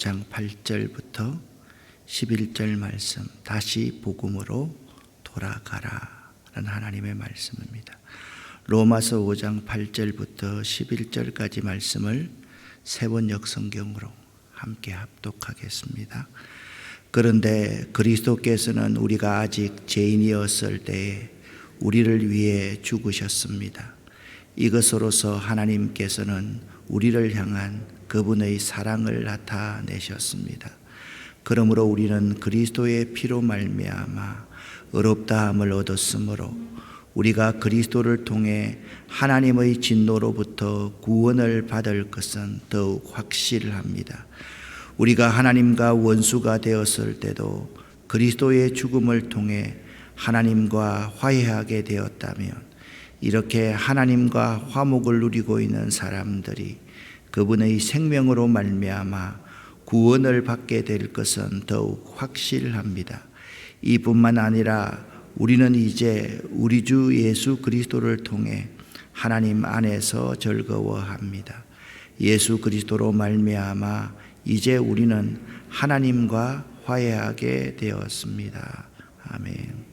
장 8절부터 11절 말씀, 다시 복음으로 돌아가라 라는 하나님의 말씀입니다. 로마서 5장 8절부터 11절까지 말씀을 세번역 성경으로 함께 합독하겠습니다. 그런데 그리스도께서는 우리가 아직 죄인이었을 때에 우리를 위해 죽으셨습니다. 이것으로서 하나님께서는 우리를 향한 그분의 사랑을 나타내셨습니다. 그러므로 우리는 그리스도의 피로 말미암아 의롭다함을 얻었으므로 우리가 그리스도를 통해 하나님의 진노로부터 구원을 받을 것은 더욱 확실합니다. 우리가 하나님과 원수가 되었을 때도 그리스도의 죽음을 통해 하나님과 화해하게 되었다면, 이렇게 하나님과 화목을 누리고 있는 사람들이 그분의 생명으로 말미암아 구원을 받게 될 것은 더욱 확실합니다. 이뿐만 아니라 우리는 이제 우리 주 예수 그리스도를 통해 하나님 안에서 즐거워합니다. 예수 그리스도로 말미암아 이제 우리는 하나님과 화해하게 되었습니다. 아멘.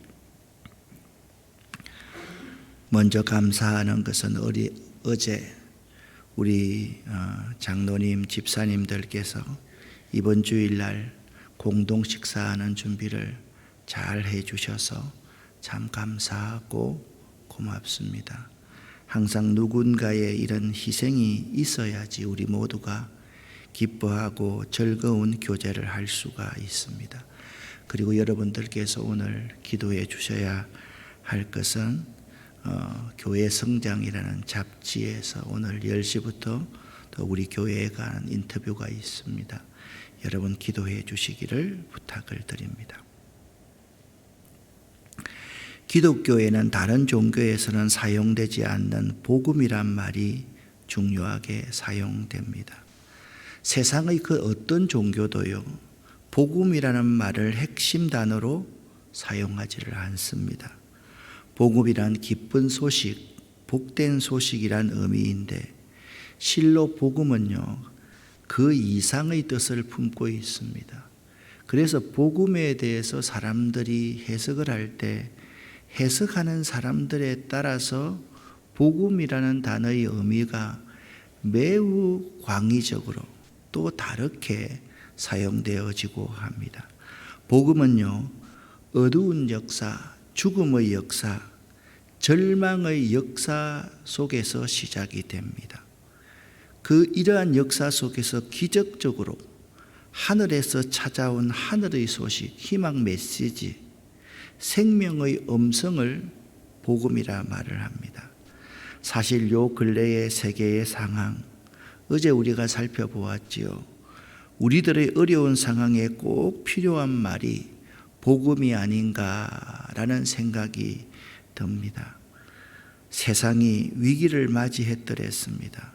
먼저 감사하는 것은 어제 우리 장로님, 집사님들께서 이번 주일날 공동 식사하는 준비를 잘 해주셔서 참 감사하고 고맙습니다. 항상 누군가의 이런 희생이 있어야지 우리 모두가 기뻐하고 즐거운 교제를 할 수가 있습니다. 그리고 여러분들께서 오늘 기도해 주셔야 할 것은 교회 성장이라는 잡지에서 오늘 10시부터 또 우리 교회에 관한 인터뷰가 있습니다. 여러분 기도해 주시기를 부탁을 드립니다. 기독교에는 다른 종교에서는 사용되지 않는 복음이란 말이 중요하게 사용됩니다. 세상의 그 어떤 종교도요, 복음이라는 말을 핵심 단어로 사용하지를 않습니다. 복음이란 기쁜 소식, 복된 소식이란 의미인데, 실로 복음은요, 그 이상의 뜻을 품고 있습니다. 그래서 복음에 대해서 사람들이 해석을 할 때 해석하는 사람들에 따라서 복음이라는 단어의 의미가 매우 광의적으로 또 다르게 사용되어지고 합니다. 복음은요, 어두운 역사, 죽음의 역사, 절망의 역사 속에서 시작이 됩니다. 이러한 역사 속에서 기적적으로 하늘에서 찾아온 하늘의 소식, 희망 메시지, 생명의 음성을 복음이라 말을 합니다. 사실 요 근래의 세계의 상황, 어제 우리가 살펴보았지요. 우리들의 어려운 상황에 꼭 필요한 말이 복음이 아닌가라는 생각이 듭니다. 세상이 위기를 맞이했더랬습니다.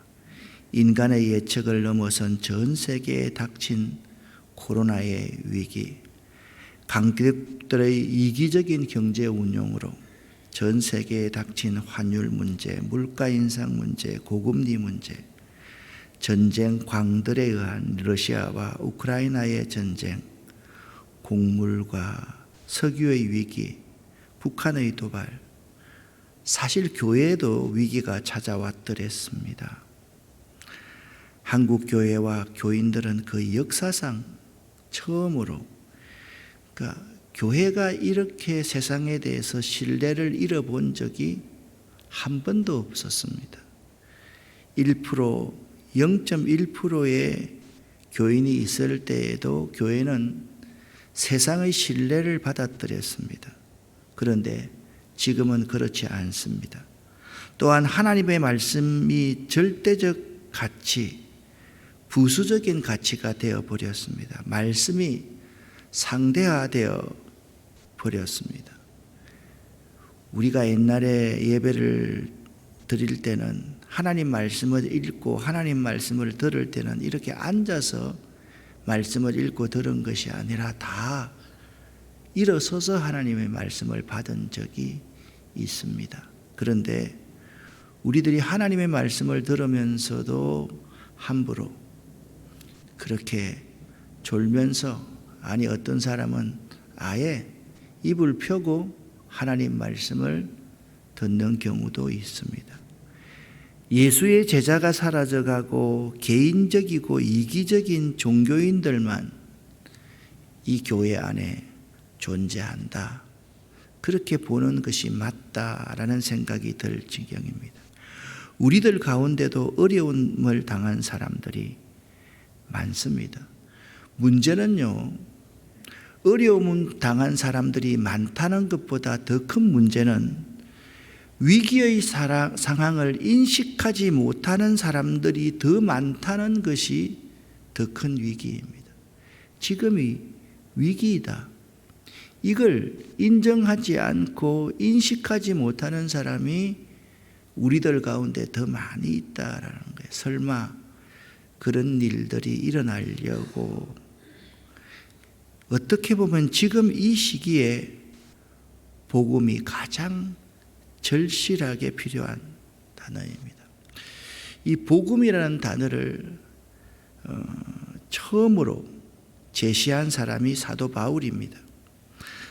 인간의 예측을 넘어선 전 세계에 닥친 코로나의 위기, 강대국들의 이기적인 경제 운용으로 전 세계에 닥친 환율 문제, 물가 인상 문제, 고금리 문제, 전쟁 광들에 의한 러시아와 우크라이나의 전쟁, 곡물과 석유의 위기, 북한의 도발, 사실 교회에도 위기가 찾아왔더랬습니다. 한국 교회와 교인들은 그 역사상 처음으로 교회가 이렇게 세상에 대해서 신뢰를 잃어본 적이 한 번도 없었습니다. 0.1%의 교인이 있을 때에도 교회는 세상의 신뢰를 받았더랬습니다. 그런데 지금은 그렇지 않습니다. 또한 하나님의 말씀이 절대적 가치, 부수적인 가치가 되어버렸습니다. 말씀이 상대화되어 버렸습니다. 우리가 옛날에 예배를 드릴 때는 하나님 말씀을 읽고 하나님 말씀을 들을 때는 이렇게 앉아서 말씀을 읽고 들은 것이 아니라 다 일어서서 하나님의 말씀을 받은 적이 있습니다. 그런데 우리들이 하나님의 말씀을 들으면서도 함부로 그렇게 졸면서, 아니 어떤 사람은 아예 입을 펴고 하나님 말씀을 듣는 경우도 있습니다. 예수의 제자가 사라져가고 개인적이고 이기적인 종교인들만 이 교회 안에 존재한다, 그렇게 보는 것이 맞다라는 생각이 들 지경입니다. 우리들 가운데도 어려움을 당한 사람들이 많습니다. 문제는요, 어려움 당한 사람들이 많다는 것보다 더 큰 문제는 위기의 상황을 인식하지 못하는 사람들이 더 많다는 것이 더 큰 위기입니다. 지금이 위기이다, 이걸 인정하지 않고 인식하지 못하는 사람이 우리들 가운데 더 많이 있다라는 거예요. 설마 그런 일들이 일어나려고, 어떻게 보면 지금 이 시기에 복음이 가장 절실하게 필요한 단어입니다. 이 복음이라는 단어를 처음으로 제시한 사람이 사도 바울입니다.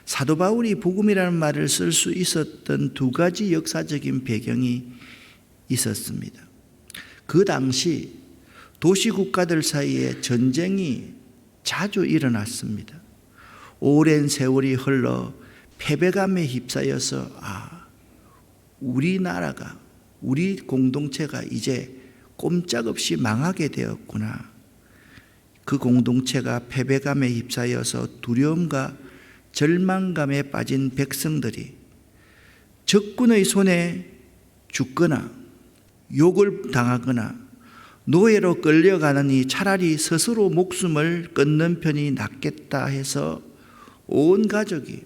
사도 바울이 복음이라는 말을 쓸 수 있었던 두 가지 역사적인 배경이 있었습니다. 그 당시 도시국가들 사이에 전쟁이 자주 일어났습니다. 오랜 세월이 흘러 패배감에 휩싸여서 우리나라가, 우리 공동체가 이제 꼼짝없이 망하게 되었구나. 그 공동체가 패배감에 휩싸여서 두려움과 절망감에 빠진 백성들이 적군의 손에 죽거나 욕을 당하거나 노예로 끌려가느니 차라리 스스로 목숨을 끊는 편이 낫겠다 해서 온 가족이,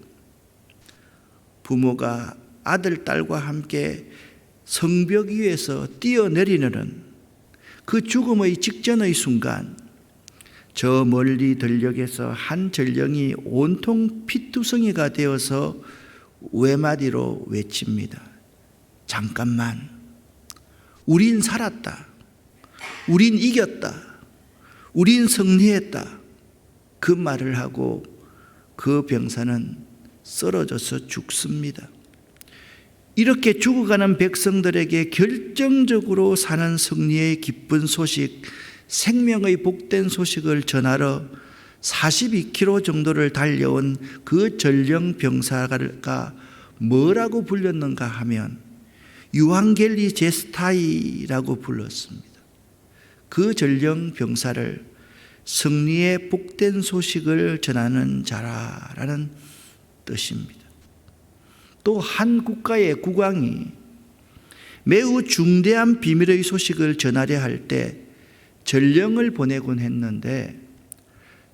부모가 아들, 딸과 함께 성벽 위에서 뛰어내리는 그 죽음의 직전의 순간, 저 멀리 들녘에서 한 전령이 온통 피투성이가 되어서 외마디로 외칩니다. 잠깐만, 우린 살았다, 우린 이겼다, 우린 승리했다. 그 말을 하고 그 병사는 쓰러져서 죽습니다. 이렇게 죽어가는 백성들에게 결정적으로 사는 승리의 기쁜 소식, 생명의 복된 소식을 전하러 42km 정도를 달려온 그 전령 병사가 뭐라고 불렸는가 하면 유앙겔리 제스타이라고 불렀습니다. 그 전령 병사를 승리의 복된 소식을 전하는 자라라는 뜻입니다. 또 한 국가의 국왕이 매우 중대한 비밀의 소식을 전하려 할 때 전령을 보내곤 했는데,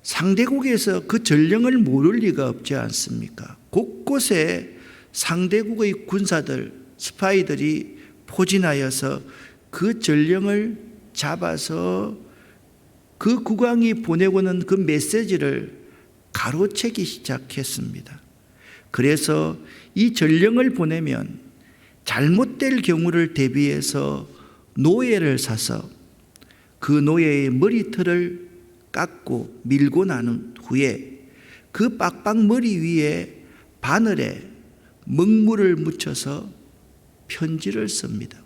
상대국에서 그 전령을 모를 리가 없지 않습니까? 곳곳에 상대국의 군사들, 스파이들이 포진하여서 그 전령을 잡아서 그 국왕이 보내고는 그 메시지를 가로채기 시작했습니다. 그래서 이 전령을 보내면 잘못될 경우를 대비해서 노예를 사서 그 노예의 머리털을 깎고 밀고 난 후에 그 빡빡 머리 위에 바늘에 먹물을 묻혀서 편지를 씁니다.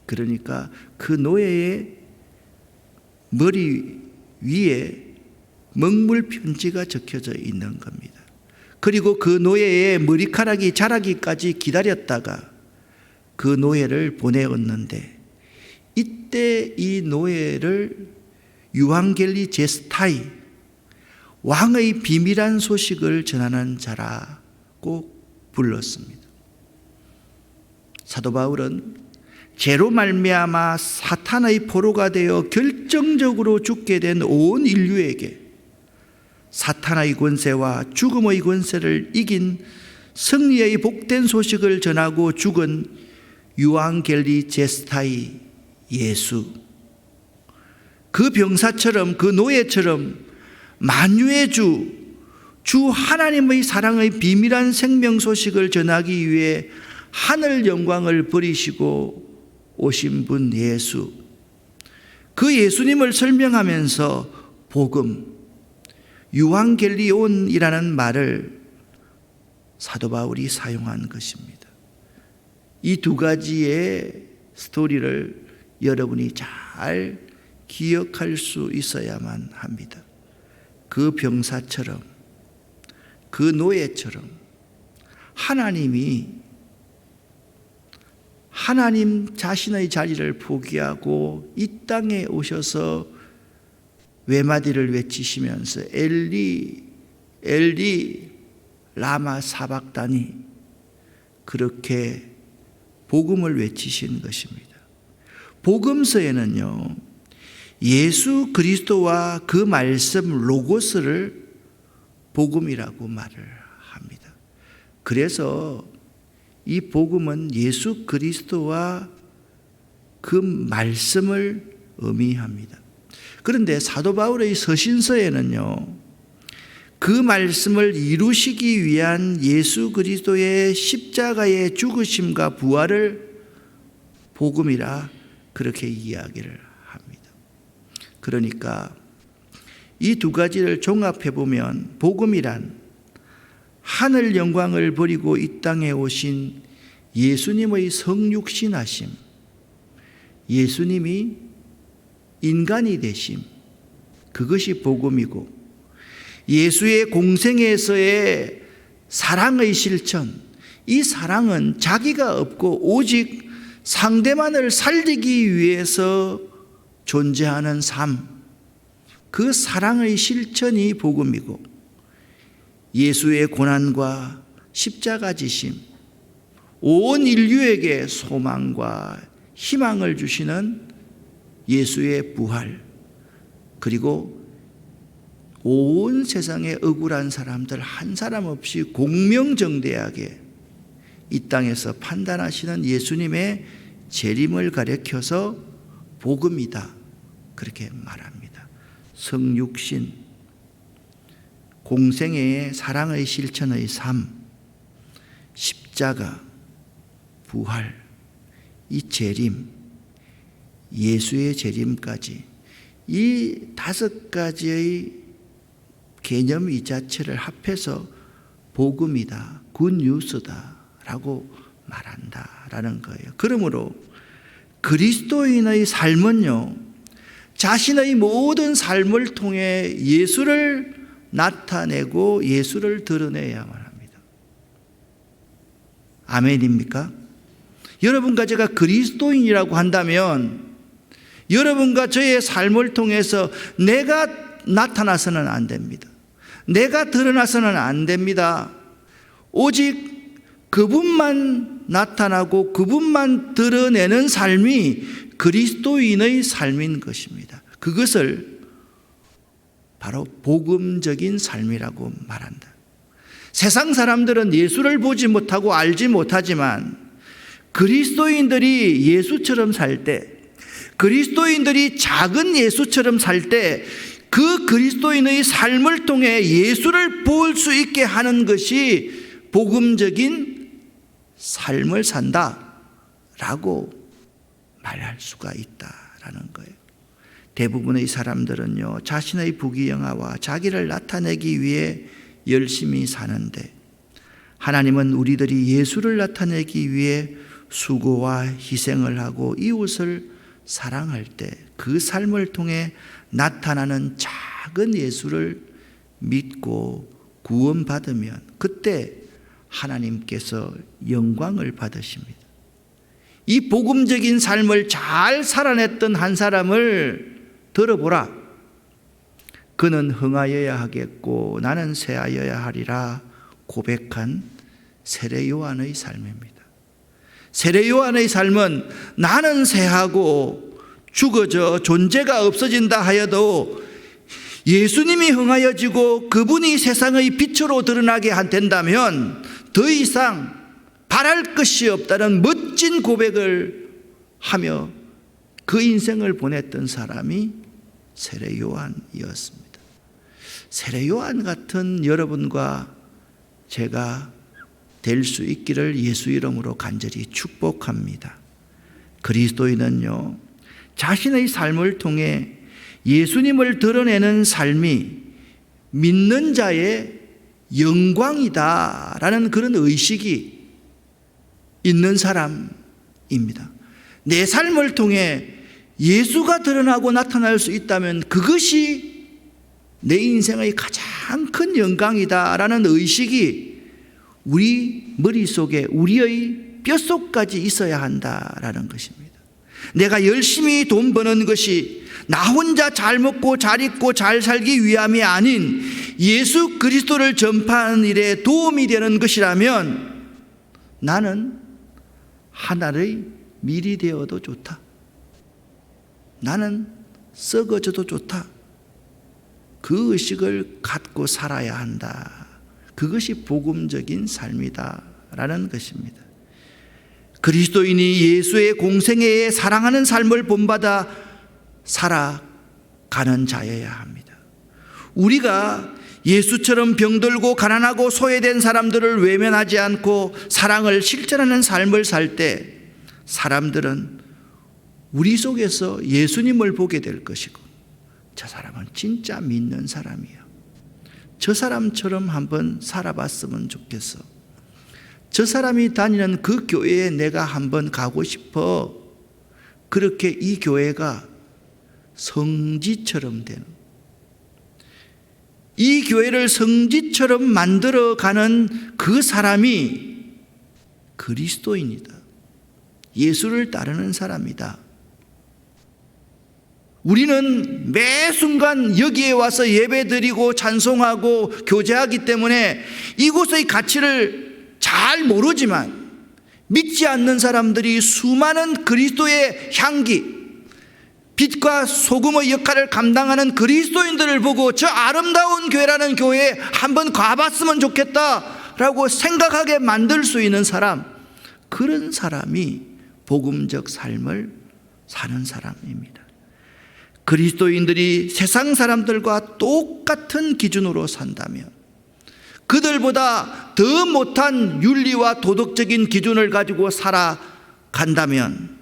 그러니까 그 노예의 머리 위에 먹물 편지가 적혀져 있는 겁니다. 그리고 그 노예의 머리카락이 자라기까지 기다렸다가 그 노예를 보내었는데, 이때 이 노예를 유앙겔리 제스타이, 왕의 비밀한 소식을 전하는 자라고 불렀습니다. 사도 바울은 죄로 말미암아 사탄의 포로가 되어 결정적으로 죽게 된 온 인류에게 사탄의 권세와 죽음의 권세를 이긴 승리의 복된 소식을 전하고 죽은 유앙겔리 제스타이 예수, 그 병사처럼, 그 노예처럼 만유의 주 하나님의 사랑의 비밀한 생명 소식을 전하기 위해 하늘 영광을 버리시고 오신 분 예수, 그 예수님을 설명하면서 복음, 유앙겔리온이라는 말을 사도 바울이 사용한 것입니다. 이 두 가지의 스토리를 여러분이 잘 기억할 수 있어야만 합니다. 그 병사처럼, 그 노예처럼 하나님이 하나님 자신의 자리를 포기하고 이 땅에 오셔서 외마디를 외치시면서 엘리 엘리 라마 사박다니 그렇게 복음을 외치신 것입니다. 복음서에는요, 예수 그리스도와 그 말씀 로고스를 복음이라고 말을 합니다. 그래서 이 복음은 예수 그리스도와 그 말씀을 의미합니다. 그런데 사도 바울의 서신서에는요, 그 말씀을 이루시기 위한 예수 그리스도의 십자가의 죽으심과 부활을 복음이라 그렇게 이야기를 합니다. 그러니까 이 두 가지를 종합해 보면 복음이란 하늘 영광을 버리고 이 땅에 오신 예수님의 성육신하심, 예수님이 인간이 되심, 그것이 복음이고, 예수의 공생에서의 사랑의 실천, 이 사랑은 자기가 없고 오직 상대만을 살리기 위해서 존재하는 삶, 그 사랑의 실천이 복음이고, 예수의 고난과 십자가 지심, 온 인류에게 소망과 희망을 주시는 예수의 부활, 그리고 온 세상의 억울한 사람들 한 사람 없이 공명정대하게 이 땅에서 판단하시는 예수님의 재림을 가리켜서 복음이다, 그렇게 말합니다. 성육신, 공생애의 사랑의 실천의 삶, 십자가, 부활, 이 재림, 예수의 재림까지, 이 다섯 가지의 개념 이 자체를 합해서 복음이다, 굿뉴스다 라고 말한다라는 거예요. 그러므로 그리스도인의 삶은요, 자신의 모든 삶을 통해 예수를 나타내고 예수를 드러내야만 합니다. 아멘입니까? 여러분과 제가 그리스도인이라고 한다면 여러분과 저의 삶을 통해서 내가 나타나서는 안 됩니다. 내가 드러나서는 안 됩니다. 오직 그분만 나타나고 그분만 드러내는 삶이 그리스도인의 삶인 것입니다. 그것을 바로 복음적인 삶이라고 말한다. 세상 사람들은 예수를 보지 못하고 알지 못하지만 그리스도인들이 예수처럼 살 때, 그리스도인들이 작은 예수처럼 살 때 그 그리스도인의 삶을 통해 예수를 볼 수 있게 하는 것이 복음적인 삶을 산다라고 말할 수가 있다라는 거예요. 대부분의 사람들은요, 자신의 부귀영화와 자기를 나타내기 위해 열심히 사는데, 하나님은 우리들이 예수를 나타내기 위해 수고와 희생을 하고 이웃을 사랑할 때 그 삶을 통해 나타나는 작은 예수를 믿고 구원받으면 그때 하나님께서 영광을 받으십니다. 이 복음적인 삶을 잘 살아냈던 한 사람을 들어보라. 그는 흥하여야 하겠고 나는 쇠하여야 하리라 고백한 세례 요한의 삶입니다. 세례 요한의 삶은 나는 쇠하고 죽어져 존재가 없어진다 하여도 예수님이 흥하여지고 그분이 세상의 빛으로 드러나게 된다면 더 이상 바랄 것이 없다는 멋진 고백을 하며 그 인생을 보냈던 사람이 세례 요한이었습니다. 세례 요한 같은 여러분과 제가 될 수 있기를 예수 이름으로 간절히 축복합니다. 그리스도인은요, 자신의 삶을 통해 예수님을 드러내는 삶이 믿는 자의 영광이다라는 그런 의식이 있는 사람입니다. 내 삶을 통해 예수가 드러나고 나타날 수 있다면 그것이 내 인생의 가장 큰 영광이다라는 의식이 우리 머릿속에, 우리의 뼛속까지 있어야 한다라는 것입니다. 내가 열심히 돈 버는 것이 나 혼자 잘 먹고 잘 입고 잘 살기 위함이 아닌 예수 그리스도를 전파하는 일에 도움이 되는 것이라면 나는 하나의 밀이 되어도 좋다. 나는 썩어져도 좋다. 그 의식을 갖고 살아야 한다. 그것이 복음적인 삶이다 라는 것입니다. 그리스도인이 예수의 공생애에 사랑하는 삶을 본받아 살아가는 자여야 합니다. 우리가 예수처럼 병들고 가난하고 소외된 사람들을 외면하지 않고 사랑을 실천하는 삶을 살 때 사람들은 우리 속에서 예수님을 보게 될 것이고, 저 사람은 진짜 믿는 사람이야. 저 사람처럼 한번 살아봤으면 좋겠어. 저 사람이 다니는 그 교회에 내가 한번 가고 싶어. 그렇게 이 교회가 성지처럼 되는, 이 교회를 성지처럼 만들어가는 그 사람이 그리스도인이다. 예수를 따르는 사람이다. 우리는 매 순간 여기에 와서 예배드리고 찬송하고 교제하기 때문에 이곳의 가치를 잘 모르지만, 믿지 않는 사람들이 수많은 그리스도의 향기, 빛과 소금의 역할을 감당하는 그리스도인들을 보고 저 아름다운 교회라는 교회에 한번 가봤으면 좋겠다라고 생각하게 만들 수 있는 사람, 그런 사람이 복음적 삶을 사는 사람입니다. 그리스도인들이 세상 사람들과 똑같은 기준으로 산다면, 그들보다 더 못한 윤리와 도덕적인 기준을 가지고 살아간다면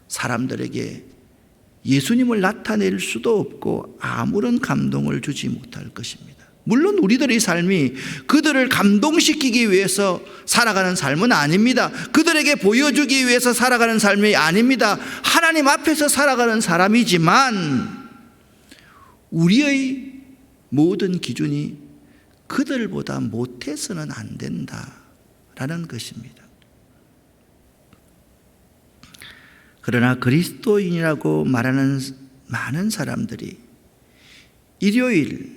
사람들에게 예수님을 나타낼 수도 없고 아무런 감동을 주지 못할 것입니다. 물론 우리들의 삶이 그들을 감동시키기 위해서 살아가는 삶은 아닙니다. 그들에게 보여주기 위해서 살아가는 삶이 아닙니다. 하나님 앞에서 살아가는 사람이지만 우리의 모든 기준이 그들보다 못해서는 안 된다라는 것입니다. 그러나 그리스도인이라고 말하는 많은 사람들이 일요일,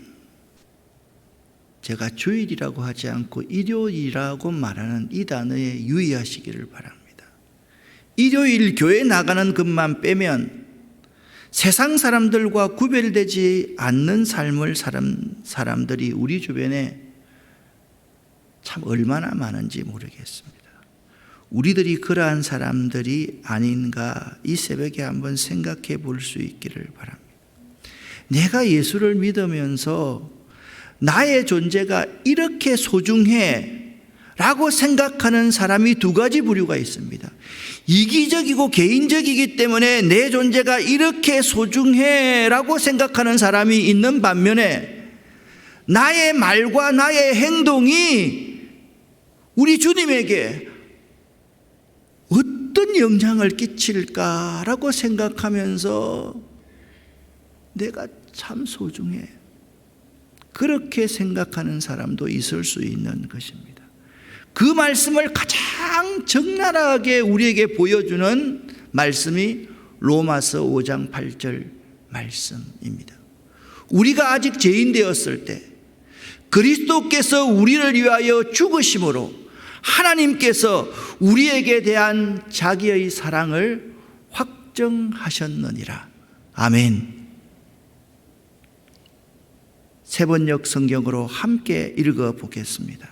제가 주일이라고 하지 않고 일요일이라고 말하는 이 단어에 유의하시기를 바랍니다. 일요일 교회 나가는 것만 빼면 세상 사람들과 구별되지 않는 삶을 사람들이 우리 주변에 참 얼마나 많은지 모르겠습니다. 우리들이 그러한 사람들이 아닌가 이 새벽에 한번 생각해 볼 수 있기를 바랍니다. 내가 예수를 믿으면서 나의 존재가 이렇게 소중해 라고 생각하는 사람이 두 가지 부류가 있습니다. 이기적이고 개인적이기 때문에 내 존재가 이렇게 소중해 라고 생각하는 사람이 있는 반면에, 나의 말과 나의 행동이 우리 주님에게 어떤 영향을 끼칠까라고 생각하면서 내가 참 소중해, 그렇게 생각하는 사람도 있을 수 있는 것입니다. 그 말씀을 가장 적나라하게 우리에게 보여주는 말씀이 로마서 5장 8절 말씀입니다. 우리가 아직 죄인 되었을 때 그리스도께서 우리를 위하여 죽으심으로 하나님께서 우리에게 대한 자기의 사랑을 확정하셨느니라. 아멘. 세번역 성경으로 함께 읽어보겠습니다.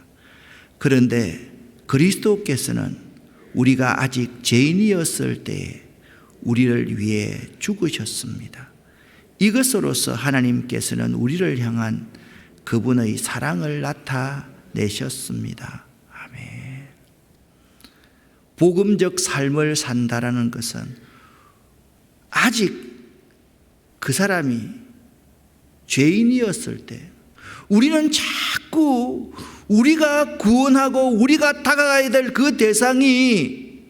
그런데 그리스도께서는 우리가 아직 죄인이었을 때에 우리를 위해 죽으셨습니다. 이것으로서 하나님께서는 우리를 향한 그분의 사랑을 나타내셨습니다. 아멘. 복음적 삶을 산다라는 것은 아직 그 사람이 죄인이었을 때 우리는 자꾸 우리가 구원하고 우리가 다가가야 될 그 대상이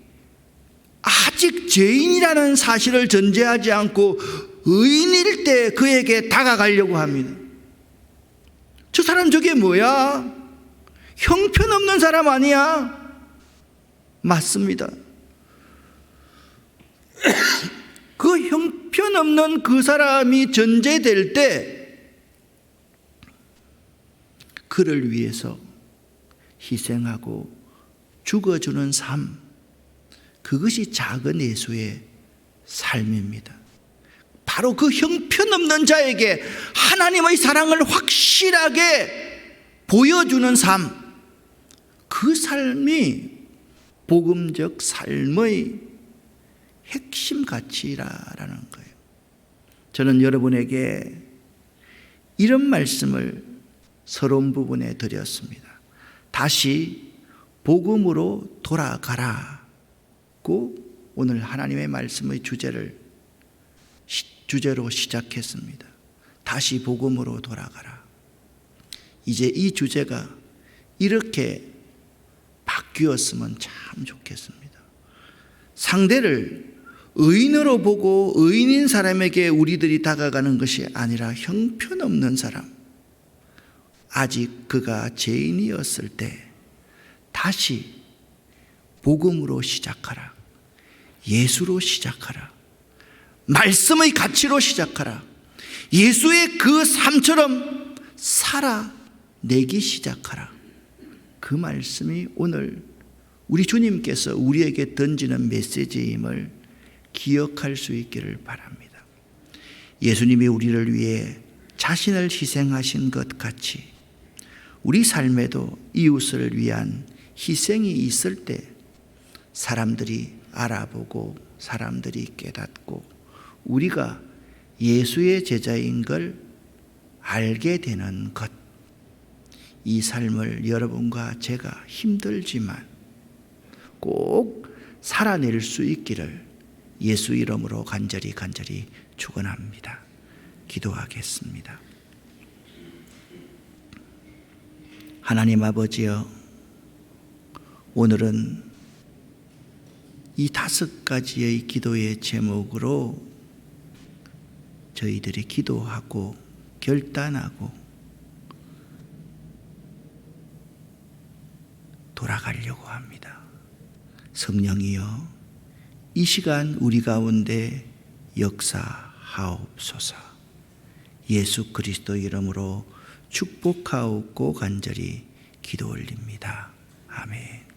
아직 죄인이라는 사실을 전제하지 않고 의인일 때 그에게 다가가려고 합니다. 저 사람 저게 뭐야? 형편없는 사람 아니야? 맞습니다. 그 형편없는 그 사람이 전제될 때 그를 위해서 희생하고 죽어주는 삶, 그것이 작은 예수의 삶입니다. 바로 그 형편없는 자에게 하나님의 사랑을 확실하게 보여주는 삶, 그 삶이 복음적 삶의 핵심 가치라는 거예요. 저는 여러분에게 이런 말씀을 서론 부분에 드렸습니다. 다시 복음으로 돌아가라고 오늘 하나님의 말씀의 주제로 시작했습니다. 다시 복음으로 돌아가라. 이제 이 주제가 이렇게 바뀌었으면 참 좋겠습니다. 상대를 의인으로 보고 의인인 사람에게 우리들이 다가가는 것이 아니라 형편없는 사람, 아직 그가 죄인이었을 때 다시 복음으로 시작하라. 예수로 시작하라. 말씀의 가치로 시작하라. 예수의 그 삶처럼 살아내기 시작하라. 그 말씀이 오늘 우리 주님께서 우리에게 던지는 메시지임을 기억할 수 있기를 바랍니다. 예수님이 우리를 위해 자신을 희생하신 것 같이 우리 삶에도 이웃을 위한 희생이 있을 때 사람들이 알아보고 사람들이 깨닫고 우리가 예수의 제자인 걸 알게 되는 것, 이 삶을 여러분과 제가 힘들지만 꼭 살아낼 수 있기를 예수 이름으로 간절히 축원합니다. 기도하겠습니다. 하나님 아버지여, 오늘은 이 5가지의 기도의 제목으로 저희들이 기도하고 결단하고 돌아가려고 합니다. 성령이여, 이 시간 우리 가운데 역사하옵소서. 예수 그리스도 이름으로 축복하옵고 간절히 기도 올립니다. 아멘.